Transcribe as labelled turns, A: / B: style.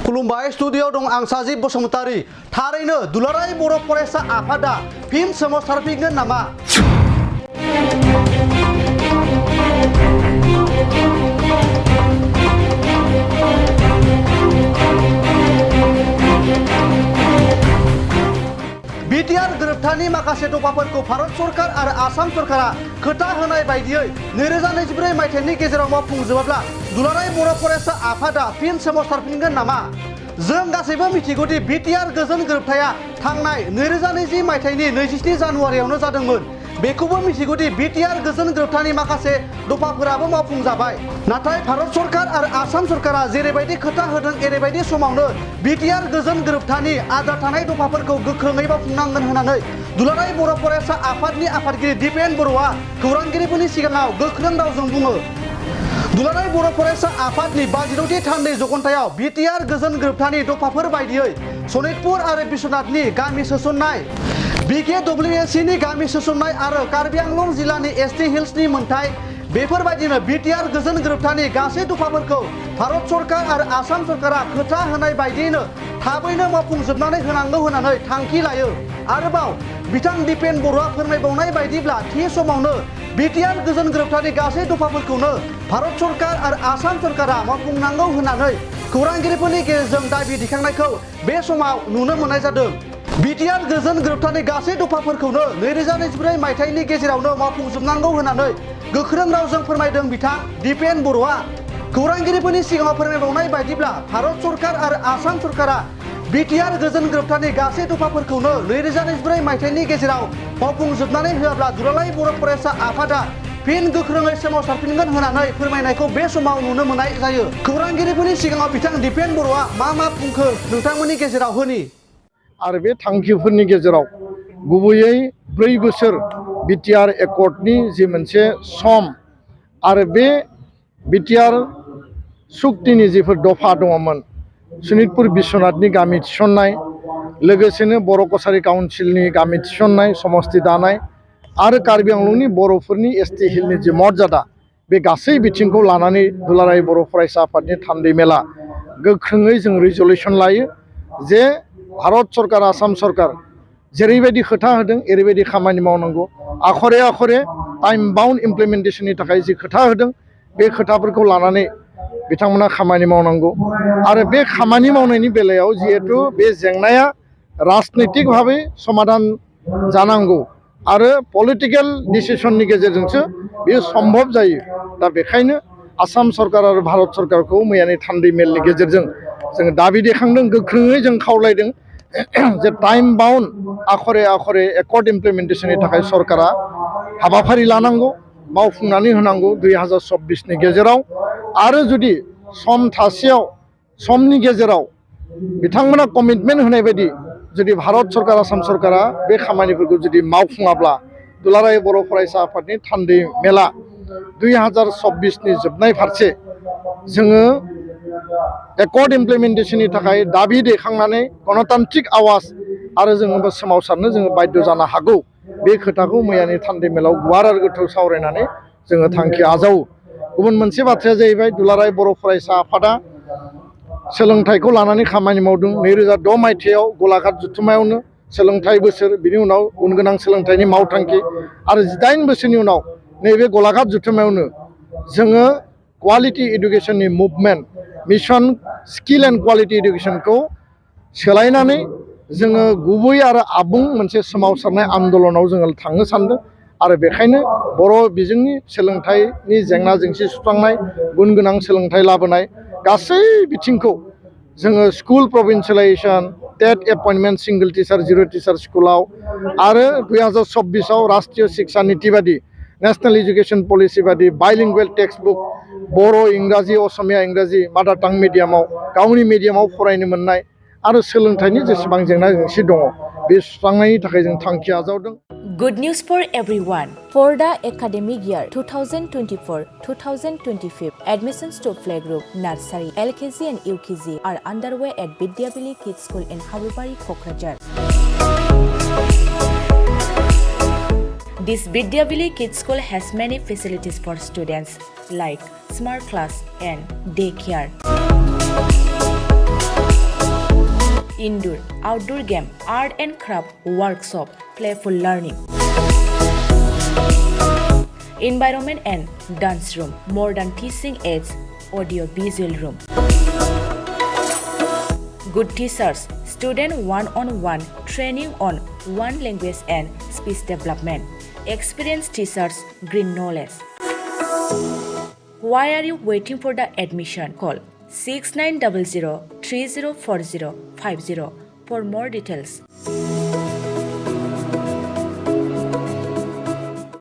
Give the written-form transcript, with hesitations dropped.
A: खुलुमबाय स्टुडिअ दं आं साजिब बसुमतारी थारैनो दुलाराय बर' फरायसा आफादा फिन सोमावसारफिनगोन नामा? बिटिआर गोरोबथानि माखासे दफाफोरखौ भारत सरकार आरो आसाम सरकारा खोथा होनाय बायदियै 2024 मायथाइनि गेजेराव मावफुंजोबाब्ला दुलाराय बर' फरायसा आफादा फिन सोमावसारफिनगोन नामा? जों गासैबो मिथिगौदि बिटिआर गोजोन गोरोबथाया थांनाय 2020 मायथाइनि 27 जानुवारियावनो जादोंमोन। बेखौबो मिथिगौदि बिटिआर गोजोन गोरोबथानि माखासे दफाफोराबो मावफुंजाबाय। नाथाय भारत सरकार आरो आसाम सरकारा जेरैबायदि खोथा होदों एरैबायदि समावनो बिटिआर गोजोन गोरोबथानि आद्रा थानाय दफाफोरखौ गोख्रोङै मावफुंनांगोन होननानै दुलाराय बर' फरायसा आफादनि आफादगिरि दिपेन बर'आ खौरांगिरिफोरनि सिगाङाव गोख्रों रावजों बुङो। दुलाराय बर' फरायसा आफादनि 52थि थान्दै जगन्थायाव बिटिआर गोजोन गोरोबथानि दफाफोर बायदियै सनितपुर आरो बिश्वनाथनि गामि सोसननाय, BKWSCनि गामि सोसननाय आरो कार्बि आंलं जिल्लानि ST हिल्सनि मोनथाय, बेफोरबायदिनो बिटिआर गोजोन गोरोबथानि गासै दफाफोरखौ भारत सरकार आरो आसाम सरकारा खोथा होनाय बायदियैनो थाबैनो मावफुंजोबनानै होनांगौ होननानै थांखि लायो। आरोबाव बिथां दिपेन बर'आ फोरमायबावनाय बायदिब्ला थि समावनो बिटिआर गोजोन गोरोबथानि गासै दफाफोरखौनो भारत सरकार आरो आसाम सरकारा मावफुंनांगौ होननानै खौरांगिरिफोरनि गेजेरजों दाबि दिखांनायखौ बे समाव नुनो मोननाय जादों। बिटिआर गोजोन गोरोबथानि गासै दफाफोरखौनो 2024 मायथाइनि गेजेरावनो मावफुंजोबनांगौ होननानै गोख्रों रावजों फोरमायदों बिथां दिपेन बर'आ। खौरांगिरिफोरनि सिगाङाव फोरमायबावनाय बायदिब्ला भारत सरकार आरो आसाम सरकारा बिटिआर गोजोन गोरोबथानि गासै दफाफोरखौनो 2024 मायथाइनि गेजेराव मावफुंजोबनानै होआब्ला दुलाराय बर' फरायसा आफादा फिन गोख्रोङै सोमावसारफिनगोन होननानै फोरमायनायखौ बे समाव नुनो मोननाय जायो। खौरांगिरिफोरनि सिगाङाव बिथां दिपेन बर'आ मा बुंखो नोंथांमोननि गेजेराव होनि।
B: आरो बे थांखिफोरनि गेजेराव गुबैयै 4 बोसोर बिटिआर एकर्डनि जि मोनसे सम आरो बे बिटिआर सुक्तिनि जिफोर दफा दङमोन, सनितपुर बिश्वनाथनि गामि थिसननाय, लोगोसेनो बर' कसारि काउन्सिलनि गामि थिसननाय, समस्ति दानाय आरो कार्बि आंलंनि बर'फोरनि ST हिलनि जि मर्यादा, बे गासै बिथिंखौ लानानै दुलाराय बर' फरायसा आफादनि थान्दै मेला गोख्रोङै जों रिजलिउसन लायो जे भारत सरकार आसाम सरकार जेरैबायदि खोथा होदों एरैबायदि खामानि मावनांगौ। आखरे आखरे टाइम बाउन्ड इमप्लिमेन्टेसननि थाखाय जि खोथा होदों बे खोथाफोरखौ लानानै बिथांमोना खामानि मावनांगौ। आरो बे खामानि मावनायनि बेलायाव जिहेतु बे जेंनाया राजनैतिक भाबै समाधान जानांगौ आरो पलिटिकेल डिसिसननि गेजेरजोंसो बेयो सम्भब जायो। दा बेखायनो आसाम सरकार आरो भारत सरकारखौ मैयानि थान्दै मेलनि गेजेरजों जोङो दाबि देखांदों, गोख्रोङै जों खावलायदों जे time bound Akhare Akhare accord इमप्लिमेन्टेसननि थाखाय सरकारा हाबाफारि लानांगौ, मावफुंनानै होनांगौ 2024नि गेजेराव। आरो जुदि सम थासेयाव समनि गेजेराव बिथांमोना कमिटमेन्ट होनाय बायदि जुदि भारत सरकार आसाम सरकारा बे खामानिफोरखौ जुदि मावफुङाब्ला दुलाराय बर' फरायसा आफादनि थान्दै मेला 2024नि जोबनाय फारसे जोङो एकर्ड इमप्लिमेन्टेसननि थाखाय दाबि दैखांनानै गणतान्त्रिक आवाज आरो जोङो सोमावसारनो जोङो बाध्य जानो हागौ। बे खोथाखौ मैयानि थान्दै मेलाव गुवार आरो गोथौ सावरायनानै जोङो थांखि आजावो। गुबुन मोनसे बाथ्राया जाहैबाय दुलाराय बर' फरायसा आफादा सोलोंथाइखौ लानानै खामानि मावदों। 2006 मायथाइयाव गलाघाट जथुम्मायावनो सोलोंथाइ बोसोर, बिनि उनाव उनगोनां सोलोंथाइनि मावथांखि आरो 18 बोसोरनि उनाव नैबे गलाघाट जथुम्मायावनो जोङो क्वालिटि इडुकेसननि movement mission skill and quality इडुकेसनखौ सोलायनानै जोङो गुबै आरो आबुं मोनसे सोमावसारनाय आन्दलनाव जोङो थांनो सानदों। आरो बेखायनो बर' बिजोंनि सोलोंथाइनि जेंना जेंसि सुस्रांनाय, गुन गोनां सोलोंथाइ लाबोनाय गासै बिथिंखौ जोङो स्कुल प्रभिन्सियेलाइजेसन, टेट एपइन्टमेन्ट सिंगल टिचार जिर' टिचार स्कुलाव आरो 2024आव राष्ट्रीय शिक्षा नीति बादि नेशनेल एजुकेशन पलिसि बादि बाइलिंगुवेल टेक्सट बुक बर', इंराजि, असमिया, इंराजि मादार टां मिडियामाव गावनि मिडियामाव फरायनो मोननाय आरो सोलोंथाइनि जेसेबां जेंना जेंसि दङ बे सुस्रांनायनि थाखाय जों थांखि आजावदों।
C: Good news for everyone. For the academic year 2024-2025, admissions to playgroup, nursery, LKG and UKG are underway at Vidyavili Kids School in Habubari, Kokrajhar. This Vidyavili Kids School has many facilities for students like smart class and daycare. indoor, outdoor game, art and craft workshop, playful learning. Environment and dance room, modern teaching aids, audio-visual room. Good teachers, student one-on-one training on one language and speech development. Experienced teachers, green knowledge. Why are you waiting for the admission? Call 6900 304050 for more details.